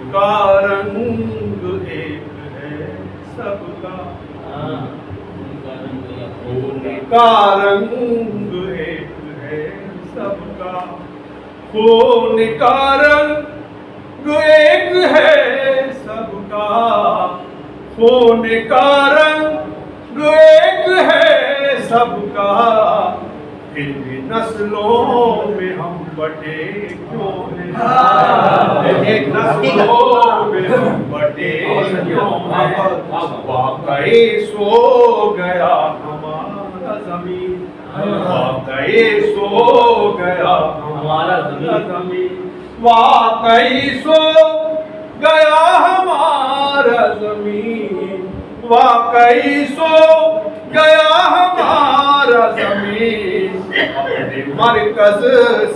का रंग एक है सबका, खून का रंग एक है सबका, खून का रंग एक है सबका, खून का रंग एक है सबका, फिर भी नस्लों में हम बटे क्यों हैं, नस्लों में हम बटे क्यों हैं, वाकई सो गया हमारा ज़मीन, वाकई सो गया हमारा ज़मीन, वाकई सो गया हमारा ज़मीन, वाकई सो गया हमारा ज़मीन, अपने मरकज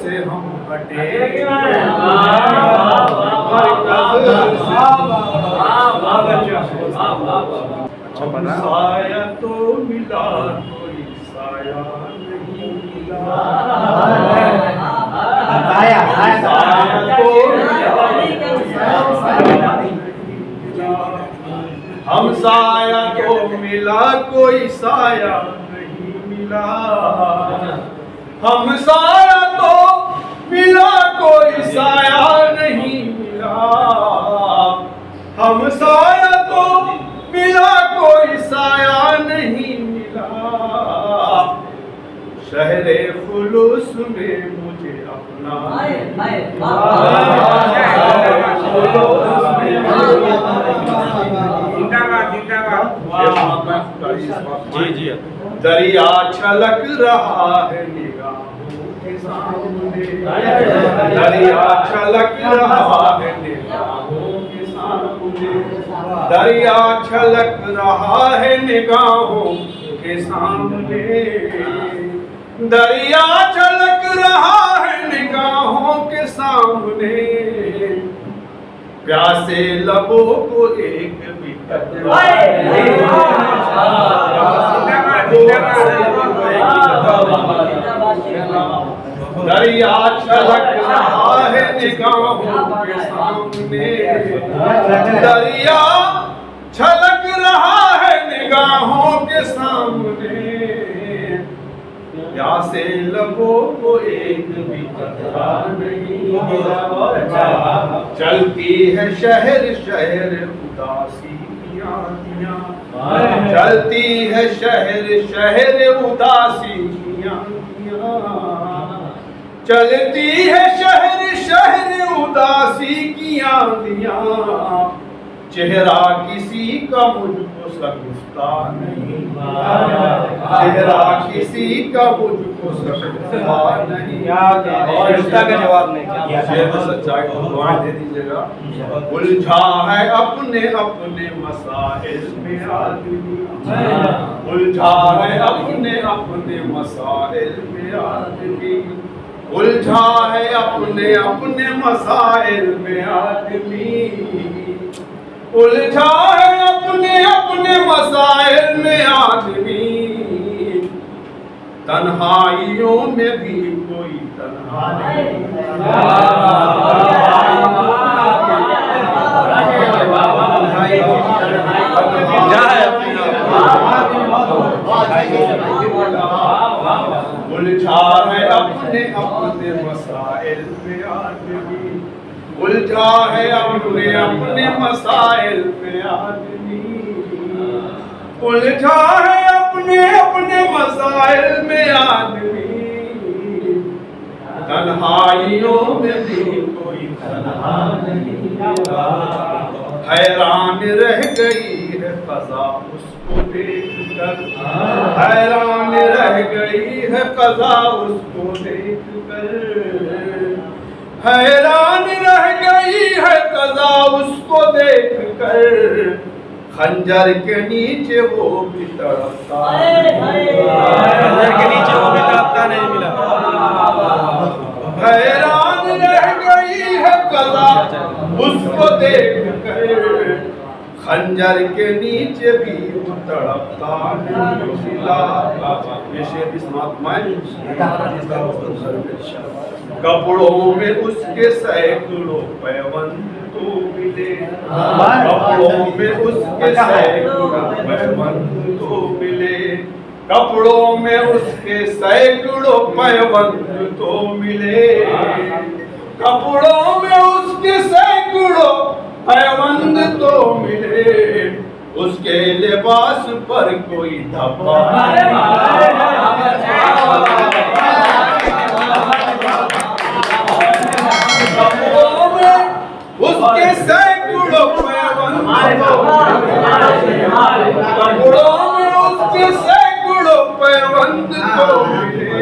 से हम हटे, साया तो मिला कोई साया नहीं मिला, हम साया तो मिला कोई साया नहीं मिला, हम साया तो मिला कोई साया नहीं मिला, हम साया तो मिला कोई साया नहीं मिला, शहरे खुलूस में मुझे अपना जी, दरिया छलक रहा है निगाहों के सामने, दरिया छलक रहा है निगाहों के सामने, दरिया छलक रहा है निगाहों के सामने, दरिया छलक रहा है निगाहों के सामने, प्यासे लबों को एक भी कतरा दरिया छलक रहा है निगाहों के सामने, दरिया छलक रहा है निगाहों के सामने, प्यासे लबों को एक भी कतरा नहीं, चलती है शहर शहर उदासियां, चलती है शहर शहर उदासियां, चलती है शहर शहर उदासी की आंधियां, चेहरा किसी का मुझको सकुस्ता नहीं, चेहरा किसी का मुझको सकुस्ता नहीं, और इसका का जवाब नहीं, शेर सच्चाई को दुआएं दे दीजिएगा। उलझा है अपने अपने मसाइल में आदमी, उलझा है अपने अपने मसाइल में आदमी, उलझा है अपने अपने मसाइल में आदमी, उलझा है अपने अपने मसाइल में आदमी, तन्हाइयों में भी कोई तन्हा नहीं, उलझा है अपने अपने मसाइल में आदमी, उलझा है अपने अपने मसाइल में आदमी, उलझा है अपने अपने मसाइल में आदमी, तन्हाइयों में भी कोई तन्हा नहीं, हैरान रह गई है क़ज़ा उसको देखकर, हैरान रह गई है क़ज़ा उसको देखकर, हैरान रह गई है क़ज़ा उसको देखकर, खंजर के नीचे वो भी तड़पता, खंजर के नीचे वो भी तड़पता नहीं मिला, हैरान रह गई है क़ज़ा उसको देखकर, खंजर के नीचे भी वो तड़पता नहीं मिला। ये शेर इस महात्मा कपड़ों में उसके सैकड़ों पैबंद तो मिले, कपड़ों में उसके सैकड़ों पैबंद तो मिले, कपड़ों में उसके सैकड़ों पैबंद तो मिले, कपड़ों में उसके सैकड़ों पैबंद तो मिले, उसके लिबास पर कोई धब्बा उसके सैकड़ों पैबंद कपड़ों में उसके सैकड़ों पैबंद तो मिले,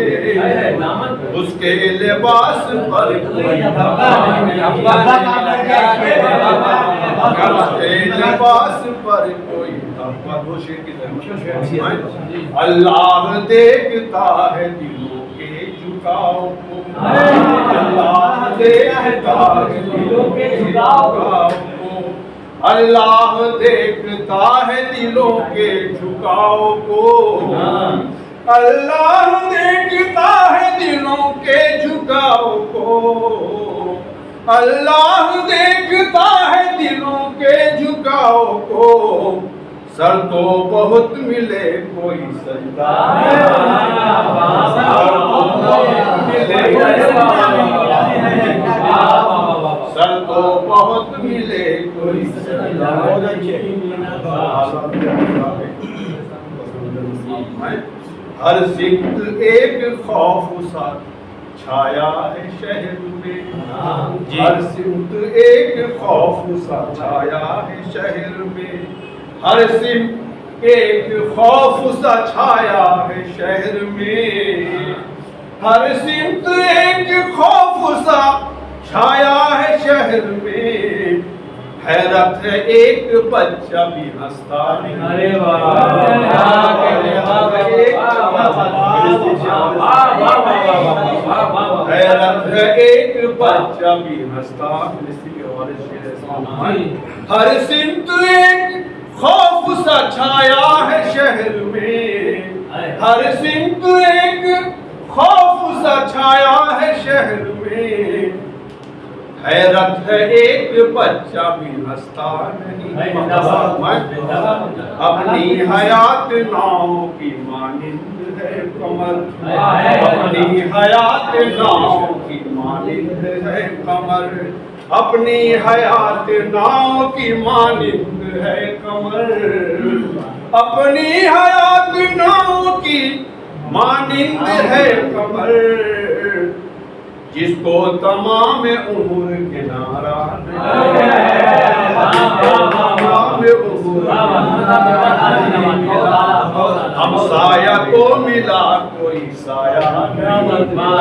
उसके लिबास पर कोई उसके लिबास पर कोई अल्लाह देखता है दिलों के झुकाव को, अल्लाह देखता है दिलों के झुकाव को, अल्लाह देखता है दिलों के झुकाव को, अल्लाह देखता है दिलों के झुकाव को, अल्लाह देखता है दिलों के झुकाव को, सर तो बहुत मिले कोई सजदा सर तो बहुत मिले कोई सजदा। हर सिमत एक खौफ सा छाया है शहर में, हर सिमत एक खौफ सा छाया है शहर में, हर सिमत एक खौफ सा छाया है शहर में, हर सिमत एक खौफ सा छाया है शहर में, हैरत है एक बच्चा भी हंसता नहीं, अरे वाह हैरत है एक बच्चा भी हंसता, हर सिमत एक खौफ सा छाया है शहर में, हर सिमत एक खौफ सा छाया है शहर में, हैरत है एक बच्चा भी हंसता नहीं, अपनी हयात नाव की मानिंद है कमर, अपनी हयात नाव की मानिंद है कमर, अपनी हयात नाव की मानिंद है कमर, अपनी हयात नाव की मानिंद है कमर, जिसको तमाम उम्र किनारा हम साया को मिला कोई साया नहीं मिला।